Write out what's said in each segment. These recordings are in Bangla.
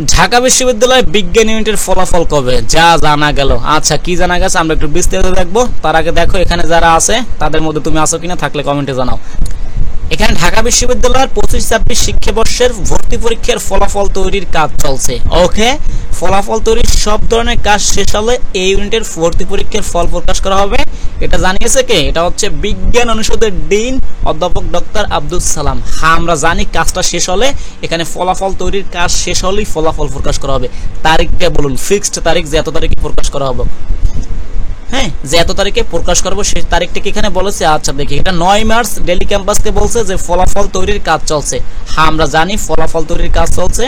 ঢাকা বিশ্ববিদ্যালয় বিজ্ঞান ইউনিটের ফলাফল কবে? যা জানা গেল। আচ্ছা, কি জানা গেছে আমরা একটু বিস্তারিত দেখবো। তার আগে দেখো এখানে যারা আছে তাদের মধ্যে তুমি আছো কিনা, থাকলে কমেন্টে জানাও। এখানে ঢাকা বিশ্ববিদ্যালয়ের 25-26 শিক্ষাবর্ষের ভর্তি পরীক্ষার ফলাফল তৈরির কাজ চলছে। ওকে, ফলাফল তৈরির সব ধরনের কাজ শেষ হলে এই ইউনিটের ভর্তি পরীক্ষার ফল প্রকাশ করা হবে। এটা জানিয়েছে কে? এটা হচ্ছে বিজ্ঞান অনুষদের ডিন অধ্যাপক ডক্টর আব্দুল সালাম। হ্যাঁ, আমরা জানি কাজটা শেষ হলে এখানে ফলাফল তৈরির কাজ শেষ হলেই ফলাফল প্রকাশ করা হবে। তারিখটা বলুন, ফিক্সড তারিখ যে এত তারিখে প্রকাশ করা হবে। হ্যাঁ, যে এত তারিখে প্রকাশ করবো সেই তারিখটা কি এখানে বলেছে? আচ্ছা দেখি, এটা 9 মার্চ ডেলি ক্যাম্পাসকে বলছে যে ফলাফল তৈরির কাজ চলছে। হ্যাঁ, আমরা জানি ফলাফল তৈরির কাজ চলছে।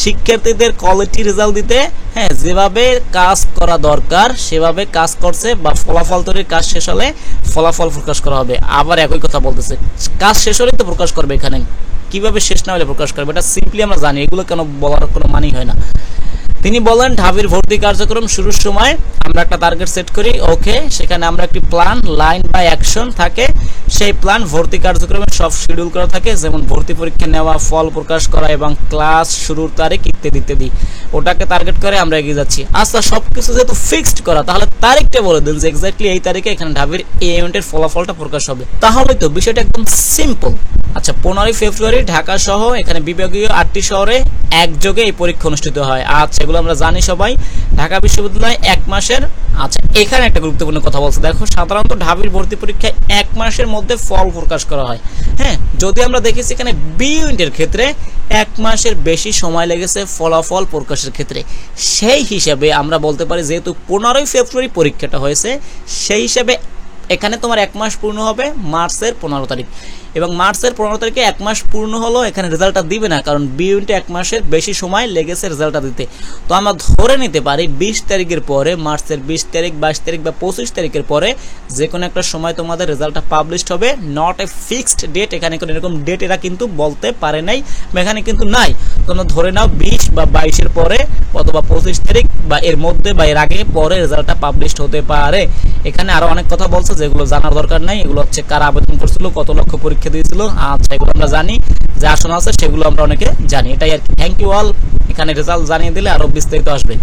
শিক্ষার্থীদের কোয়ালিটি রেজাল্ট দিতে হ্যাঁ যেভাবে কাজ করা দরকার সেভাবে কাজ করছে, বা ফলাফল তৈরির কাজ শেষ হলে ফলাফল প্রকাশ করা হবে। আবার একই কথা বলতেছে, কাজ শেষ হলেই তো প্রকাশ করবে। এখানে কিভাবে শেষ না হলে প্রকাশ করবে এটা সিম্পলি আমরা জানি, এগুলো কেন বলার কোনো মানেই হয় না। তিনি বলেন ঢাবির ভর্তি কার্যক্রম শুরুর সময় আমরা একটা টার্গেট সেট করি। ওকে, সেখানে আমরা একটি প্ল্যান লাইন বা অ্যাকশন থাকে, সেই প্ল্যান ভর্তি কার্যক্রমে সব শিডিউল করা থাকে, যেমন ভর্তি পরীক্ষা নেওয়া, ফল প্রকাশ করা এবং ক্লাস শুরুর তারিখ ইত্যাদি ইত্যাদি। ওটাকে টার্গেট করে আমরা এগিয়ে যাচ্ছি। আচ্ছা, সবকিছু যেহেতু ফিক্সড করা, তাহলে তারিখটা বলে দিন যে এক্স্যাক্টলি এই তারিখে এখানে ঢাবির এই ইভেন্টের ফলাফলটা প্রকাশ হবে, তাহলেই তো বিষয়টা একদম সিম্পল। আচ্ছা, 15 ফেব্রুয়ারি ঢাকা সহ এখানে বিভাগীয় 8টি শহরে একযোগে এই পরীক্ষা অনুষ্ঠিত হয়। আচ্ছা, এগুলো আমরা জানি সবাই। ঢাকা বিশ্ববিদ্যালয় 1 মাসের। আচ্ছা, এখানে একটা গুরুত্বপূর্ণ কথা বলছে, দেখো সাধারণত ঢাবির ভর্তি পরীক্ষায় 1 মাসের মধ্যে ফল প্রকাশ করা হয়। হ্যাঁ, যদি আমরা দেখেছি এখানে বি ইউনিটের ক্ষেত্রে 1 মাসের বেশি সময় লেগেছে ফলাফল প্রকাশের ক্ষেত্রে। সেই হিসাবে আমরা বলতে পারি যেহেতু 15 ফেব্রুয়ারি পরীক্ষাটা হয়েছে, সেই হিসাবে এখানে তোমার 1 মাস পূর্ণ হবে মার্চের 15 তারিখ, এবং মার্চের 15 তারিখে 1 মাস পূর্ণ হলো। এখানে রেজাল্টটা দিবে না, কারণ বি ইউনিটে 1 মাসের বেশি সময় লেগেছে রেজাল্টটা দিতে। তো আমরা ধরে নিতে পারি 20 তারিখের পরে, মার্চের 20 তারিখ, 22 তারিখ বা 25 তারিখের পরে যে কোনো একটা সময় তোমাদের রেজাল্টটা পাবলিশড হবে। নট এ ফিক্সড ডেট, এখানে কোনো এরকম ডেট এরা কিন্তু বলতে পারে নাই, এখানে কিন্তু নাই। তোমরা ধরে নাও 20 বা 22-এর পরে অথবা 25 তারিখ বা এর মধ্যে বা এর আগে পরে রেজাল্টটা পাবলিশড হতে পারে। এখানে আরো অনেক কথা বলছে যেগুলো জানার দরকার নাই। এগুলো হচ্ছে কারা আবেদন করছিল, কত লক্ষ পরীক্ষা দিয়েছিল। আচ্ছা, এগুলো আমরা জানি, যা আসন আছে সেগুলো আমরা অনেকে জানি। এটাই আর কি। Thank you all. এখানে রেজাল্ট জানিয়ে দিলে আরো বিস্তারিত আসবে।